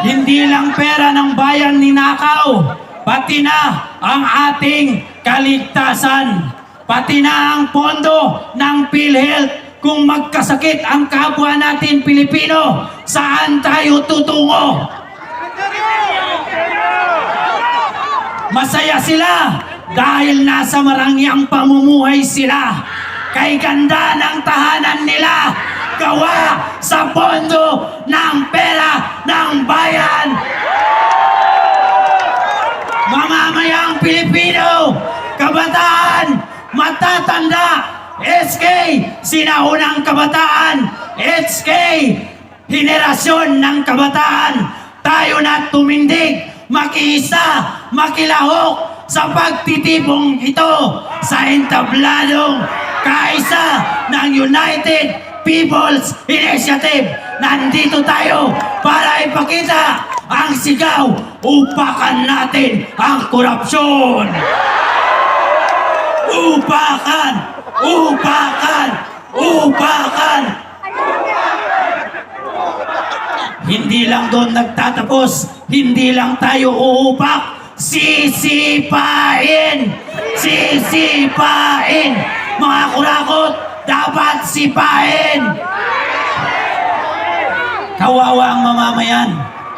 Hindi lang pera ng bayan ninakaw, pati na ang ating kaligtasan, pati na ang pondo ng PhilHealth. Kung magkasakit ang kapwa natin Pilipino, saan tayo tutungo? Masaya sila dahil nasa marangyang pamumuhay sila. Kay ganda ng tahanan nila, gawa sa pondo ng pera ng bayan. Mamamayang Pilipino, kabataan, matatanda, SK, sinaunang kabataan, SK, henerasyon ng kabataan, tayo na tumindig, makiisa, makilahok sa pagtitipong ito sa entabladong kaisa ng United People's Initiative. Nandito tayo para ipakita ang sigaw, upakan natin ang korupsyon. Upakan! Upakan! Upakan! Hindi lang doon nagtatapos, hindi lang tayo uupak, sisipain! Sisipain! Mga kurakot, dapat sipain! Kawawa ang mamamayan,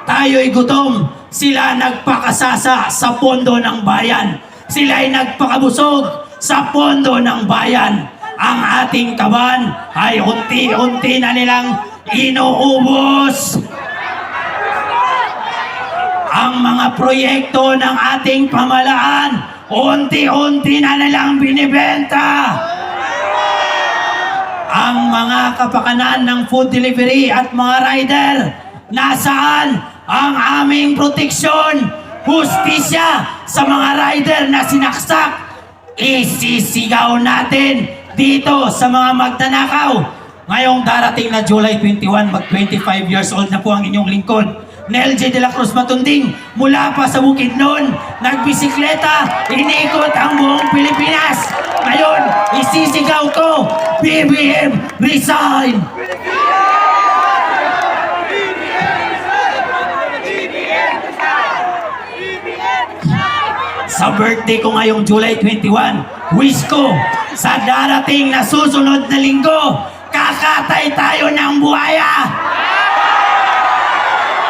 tayo'y gutom, sila nagpakasasa sa pondo ng bayan, sila'y nagpakabusog sa pondo ng bayan. Ang ating kaban ay unti-unti na nilang inuubos. Ang mga proyekto ng ating pamahalaan, unti-unti na nilang binibenta. Ang mga kapakanan ng food delivery at mga rider, nasaan ang aming proteksyon, hustisya sa mga rider na sinaksak? Isisigaw natin dito sa mga magtanakaw. Ngayong darating na July 21, mag-25 years old na po ang inyong lingkod, Nel J. de la Cruz Matunding, mula pa sa Bukidnon, nagbisikleta, inikot ang buong Pilipinas. Ngayon, isisigaw ko, BBM, resign! Sa birthday ko ngayong July 21, wish ko sa darating na susunod na linggo, kakatay tayo ng buhaya.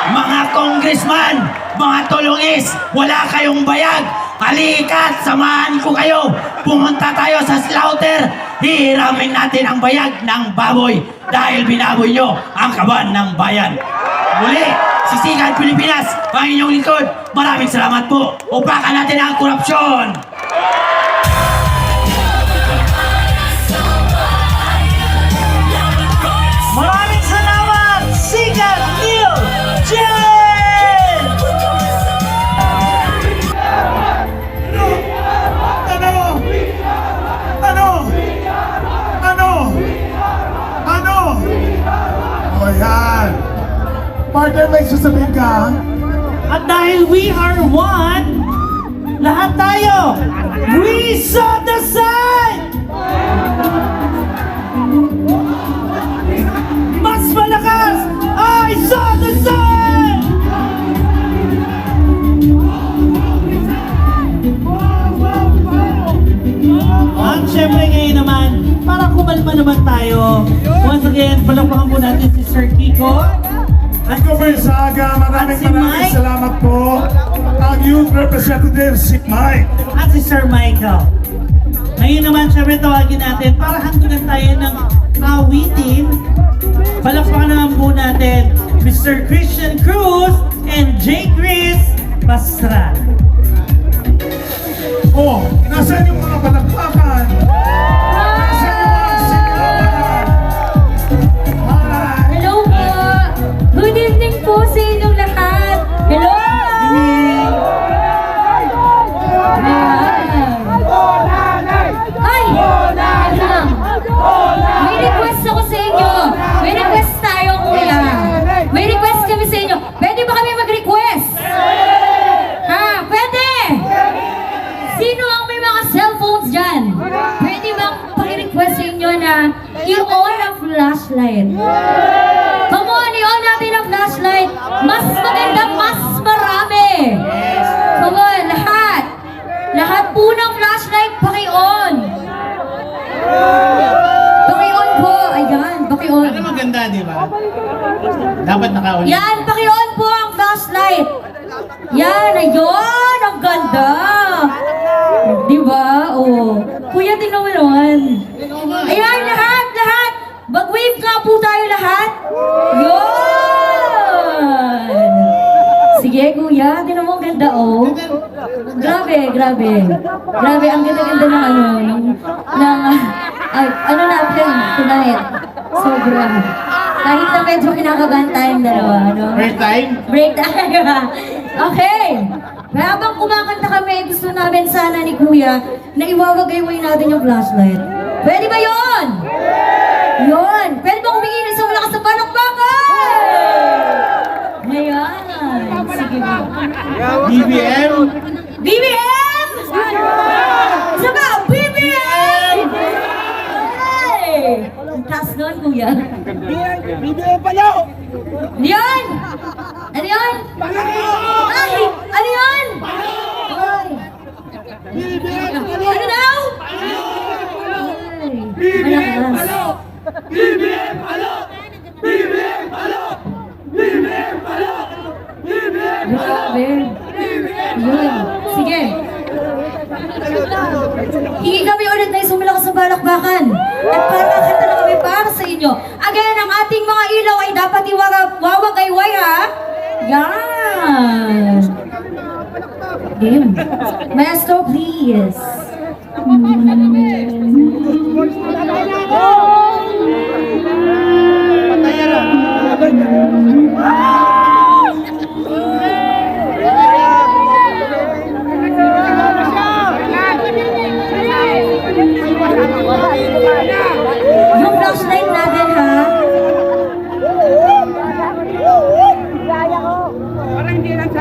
Mga congressman, mga tulungis, wala kayong bayag. Halika't samahan ko kayo. Pumunta tayo sa slaughter. Hiramin natin ang bayag ng baboy dahil binaboy nyo ang kaban ng bayan. Muli, Sisigan Pilipinas, ang inyong lingkod. Maraming salamat po. Upakan natin ang korupsyon. Maraming salamat, Sigan Neil Jen! Ano? O yan. Partner, may sasabihin ka? At dahil we are one, lahat tayo, we saw the sign! Mas malakas, I saw the sign! At syempre ngayon naman, para kumalma naman tayo, once again, palakpakan po natin si Sir Kiko. Kiko Berzaga, maraming salamat po. Ang youth representative, si Mike. At si Sir Michael. Ngayon naman, syempre tawagin natin para handunan tayo ng awitin. Palakpakan naman po natin Mr. Christian Cruz and J. Chris Bastra. Oh, nasaan yung mga palakpakan? Nasaan yung mga sigawan? Hi! Hello po! Good evening po sa inyong lahat! Hello! Ay! Lang. May request ako sa inyo! May request tayo, kuya! May request kami sa inyo! Pwede ba kami mag-request? Ha? Pwede! Sino ang may mga cellphones dyan? Pwede bang pag-request sa inyo na i-on ang flashlight? Come on, i-on natin ang flashlight. Mas maganda maganda, di ba? Dapat naka-on. Yan, paki-on po ang flashlight. Yan, ayun, ang ganda. Di ba? Oh. Kuya, tingnan mo naman. Ayan, lahat. Mag-wave nga po tayo lahat. Yun. Sige, kuya, tingnan mo ang ganda, oh. Grabe. Grabe, ang ganda-ganda ng ano natin tonight. Sobra. Kahit na medyo kinakabahan tayong dalawa, ano? First time? Break tayo. Okay. Habang kumakanta kami, gusto namin sana ni Kuya na iwawagayway natin yung flashlight. Pwede ba yun? Yun. Pwede ba humingi ng isang malakas sa palakpakan? Ayan. Sige ba? BBM? BBM! Isa ba? BBM! Hey! Ang taas nun, Kuya. BBM pala! Ano yun? Ano yun? Ay! Ano yun? Ay! Ano daw? Malakas. Grabe. Yun. Sige. Hingi kami ulit na isang malakas sa balakbakan. At para kakanta na kami para sa inyo. Again, ang ating mga ilaw ay dapat iwawagayway ha. Yan. Game. Maestro, please. Yung flashlight natin ha. Parang hindi lang sa